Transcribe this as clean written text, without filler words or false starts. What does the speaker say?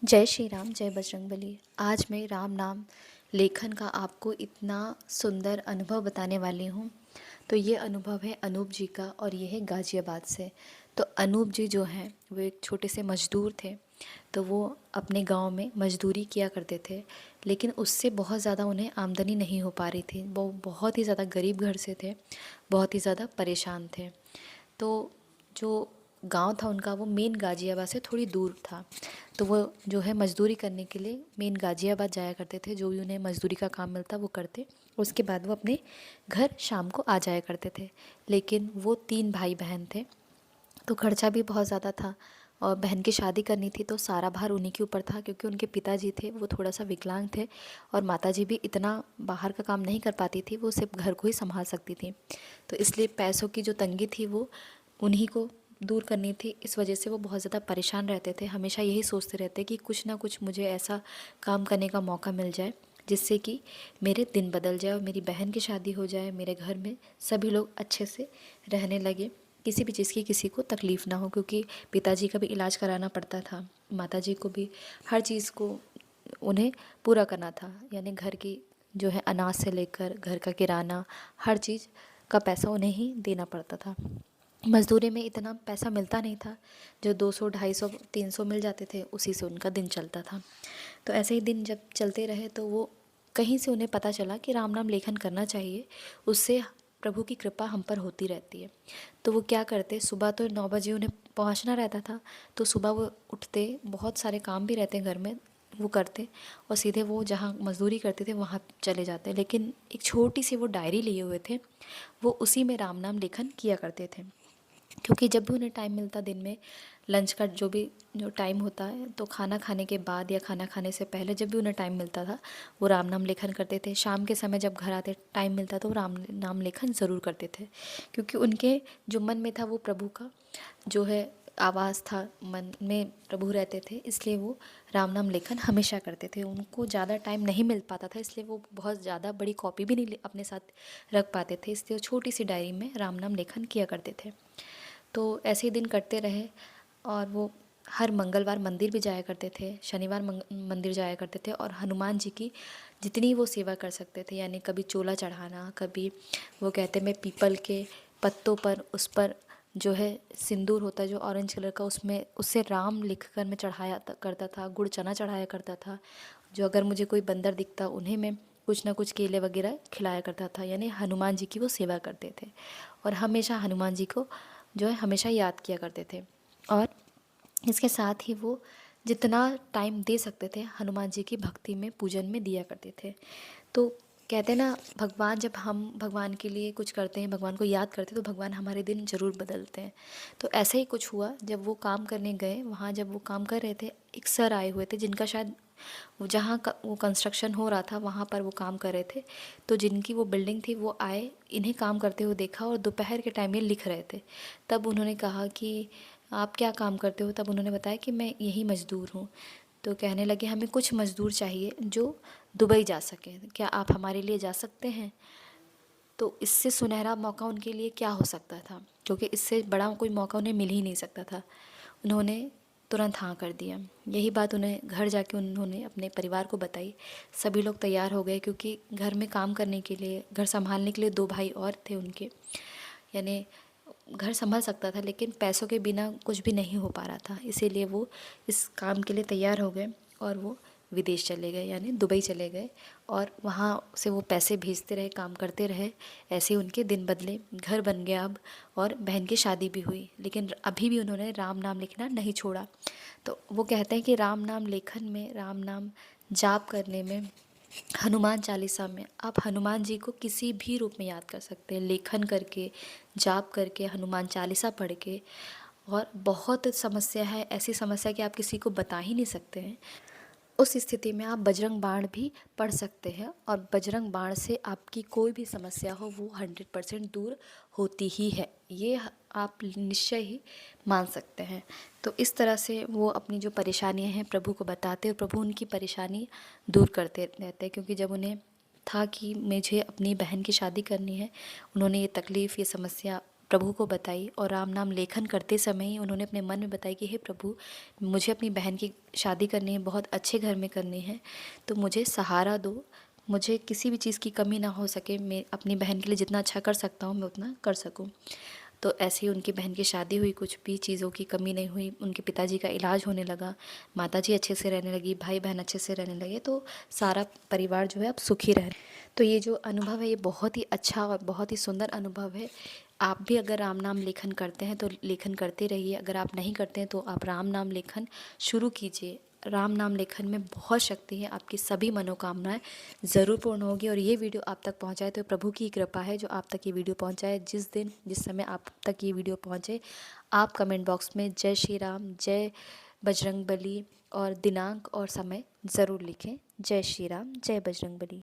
जय श्री राम, जय बजरंगबली। आज मैं राम नाम लेखन का आपको इतना सुंदर अनुभव बताने वाली हूँ। तो ये अनुभव है अनूप जी का और ये है गाज़ियाबाद से। तो अनूप जी जो हैं वो एक छोटे से मज़दूर थे। तो वो अपने गांव में मज़दूरी किया करते थे, लेकिन उससे बहुत ज़्यादा उन्हें आमदनी नहीं हो पा रही थी। वो बहुत ही ज़्यादा गरीब घर से थे, बहुत ही ज़्यादा परेशान थे। तो जो गांव था उनका वो मेन गाज़ियाबाद से थोड़ी दूर था। तो वो जो है मज़दूरी करने के लिए मेन गाज़ियाबाद जाया करते थे। जो भी उन्हें मज़दूरी का काम मिलता वो करते, उसके बाद वो अपने घर शाम को आ जाया करते थे। लेकिन वो 3 भाई बहन थे, तो खर्चा भी बहुत ज़्यादा था और बहन की शादी करनी थी तो सारा भार उन्हीं के ऊपर था, क्योंकि उनके पिताजी थे वो थोड़ा सा विकलांग थे और माताजी भी इतना बाहर का काम नहीं कर पाती थी, वो सिर्फ घर को ही संभाल सकती थी। तो इसलिए पैसों की जो तंगी थी वो उन्हीं को दूर करनी थी। इस वजह से वो बहुत ज़्यादा परेशान रहते थे, हमेशा यही सोचते रहते कि कुछ ना कुछ मुझे ऐसा काम करने का मौका मिल जाए जिससे कि मेरे दिन बदल जाए और मेरी बहन की शादी हो जाए, मेरे घर में सभी लोग अच्छे से रहने लगे, किसी भी चीज़ की किसी को तकलीफ़ ना हो। क्योंकि पिताजी का भी इलाज कराना पड़ता था, माताजी को भी हर चीज़ को उन्हें पूरा करना था। यानी घर की जो है अनाज से लेकर घर का किराना, हर चीज़ का पैसा उन्हें ही देना पड़ता था। मज़दूरी में इतना पैसा मिलता नहीं था, जो 200 250 300 मिल जाते थे उसी से उनका दिन चलता था। तो ऐसे ही दिन जब चलते रहे तो वो कहीं से उन्हें पता चला कि राम नाम लेखन करना चाहिए, उससे प्रभु की कृपा हम पर होती रहती है। तो वो क्या करते, सुबह तो 9 बजे उन्हें पहुंचना रहता था। तो सुबह वो उठते, बहुत सारे काम भी रहते घर में वो करते और सीधे वो जहाँ मज़दूरी करते थे वहाँ चले जाते। लेकिन एक छोटी सी वो डायरी लिए हुए थे, वो उसी में राम नाम लेखन किया करते थे। क्योंकि जब भी उन्हें टाइम मिलता दिन में, लंच का जो टाइम होता है, तो खाना खाने के बाद या खाना खाने से पहले जब भी उन्हें टाइम मिलता था वो राम नाम लेखन करते थे। शाम के समय जब घर आते टाइम मिलता तो वो राम नाम लेखन ज़रूर करते थे, क्योंकि उनके जो मन में था वो प्रभु का जो है आवाज़ था, मन में प्रभु रहते थे, इसलिए वो राम नाम लेखन हमेशा करते थे। उनको ज़्यादा टाइम नहीं मिल पाता था, इसलिए वो बहुत ज़्यादा बड़ी कॉपी भी नहीं अपने साथ रख पाते थे, इसलिए वो छोटी सी डायरी में राम नाम लेखन किया करते थे। तो ऐसे ही दिन कटते रहे और वो हर मंगलवार मंदिर भी जाया करते थे, शनिवार मंदिर जाया करते थे और हनुमान जी की जितनी वो सेवा कर सकते थे, यानी कभी चोला चढ़ाना, कभी वो कहते मैं पीपल के पत्तों पर उस पर जो है सिंदूर होता है जो ऑरेंज कलर का, उसमें उससे राम लिख कर मैं चढ़ाया करता था, गुड़ चना चढ़ाया करता था। जो अगर मुझे कोई बंदर दिखता उन्हें मैं कुछ ना कुछ केले वगैरह खिलाया करता था, यानी हनुमान जी की वो सेवा करते थे और हमेशा हनुमान जी को जो है हमेशा याद किया करते थे। और इसके साथ ही वो जितना टाइम दे सकते थे हनुमान जी की भक्ति में, पूजन में दिया करते थे। तो कहते हैं ना, भगवान जब हम भगवान के लिए कुछ करते हैं, भगवान को याद करते हैं, तो भगवान हमारे दिन ज़रूर बदलते हैं। तो ऐसे ही कुछ हुआ जब वो काम करने गए वहाँ। जब वो काम कर रहे थे, एक सर आए हुए थे जिनका शायद वो जहाँ का वो कंस्ट्रक्शन हो रहा था वहाँ पर वो काम कर रहे थे। तो जिनकी वो बिल्डिंग थी वो आए, इन्हें काम करते हुए देखा और दोपहर के टाइम ये लिख रहे थे। तब उन्होंने कहा कि आप क्या काम करते हो? तब उन्होंने बताया कि मैं यही मज़दूर हूँ। तो कहने लगे हमें कुछ मज़दूर चाहिए जो दुबई जा सकें, क्या आप हमारे लिए जा सकते हैं? तो इससे सुनहरा मौका उनके लिए क्या हो सकता था, क्योंकि इससे बड़ा कोई मौका उन्हें मिल ही नहीं सकता था। उन्होंने तुरंत हाँ कर दिया। यही बात उन्हें घर जाके उन्होंने अपने परिवार को बताई। सभी लोग तैयार हो गए, क्योंकि घर में काम करने के लिए, घर संभालने के लिए 2 भाई और थे उनके, यानी घर संभल सकता था लेकिन पैसों के बिना कुछ भी नहीं हो पा रहा था। इसीलिए वो इस काम के लिए तैयार हो गए और वो विदेश चले गए, यानी दुबई चले गए और वहाँ से वो पैसे भेजते रहे, काम करते रहे। ऐसे ही उनके दिन बदले, घर बन गया अब और बहन की शादी भी हुई। लेकिन अभी भी उन्होंने राम नाम लिखना नहीं छोड़ा। तो वो कहते हैं कि राम नाम लेखन में, राम नाम जाप करने में, हनुमान चालीसा में आप हनुमान जी को किसी भी रूप में याद कर सकते हैं, लेखन करके, जाप करके, हनुमान चालीसा पढ़ के। और बहुत समस्या है, ऐसी समस्या कि आप किसी को बता ही नहीं सकते हैं, उस स्थिति में आप बजरंग बाण भी पढ़ सकते हैं और बजरंग बाण से आपकी कोई भी समस्या हो वो 100% दूर होती ही है, ये आप निश्चय ही मान सकते हैं। तो इस तरह से वो अपनी जो परेशानियां हैं प्रभु को बताते और प्रभु उनकी परेशानी दूर करते रहते हैं। क्योंकि जब उन्हें था कि मुझे अपनी बहन की शादी करनी है, उन्होंने ये तकलीफ़, ये समस्या प्रभु को बताई और राम नाम लेखन करते समय ही उन्होंने अपने मन में बताया कि हे प्रभु, मुझे अपनी बहन की शादी करनी है, बहुत अच्छे घर में करनी है, तो मुझे सहारा दो। मुझे किसी भी चीज़ की कमी ना हो सके, मैं अपनी बहन के लिए जितना अच्छा कर सकता हूँ मैं उतना कर सकूँ। तो ऐसे ही उनकी बहन की शादी हुई, कुछ भी चीज़ों की कमी नहीं हुई, उनके पिताजी का इलाज होने लगा, माताजी अच्छे से रहने लगी, भाई बहन अच्छे से रहने लगे, तो सारा परिवार जो है अब सुखी रह। तो ये जो अनुभव है ये बहुत ही अच्छा और बहुत ही सुंदर अनुभव है। आप भी अगर राम नाम लेखन करते हैं तो लेखन करते रहिए, अगर आप नहीं करते हैं तो आप राम नाम लेखन शुरू कीजिए। राम नाम लेखन में बहुत शक्ति है, आपकी सभी मनोकामनाएं ज़रूर पूर्ण होगी। और ये वीडियो आप तक पहुंचाए तो प्रभु की कृपा है जो आप तक ये वीडियो पहुंचाए। जिस दिन जिस समय आप तक ये वीडियो पहुंचे, आप कमेंट बॉक्स में जय श्री राम, जय बजरंग बली और दिनांक और समय ज़रूर लिखें। जय श्री राम, जय बजरंग बली।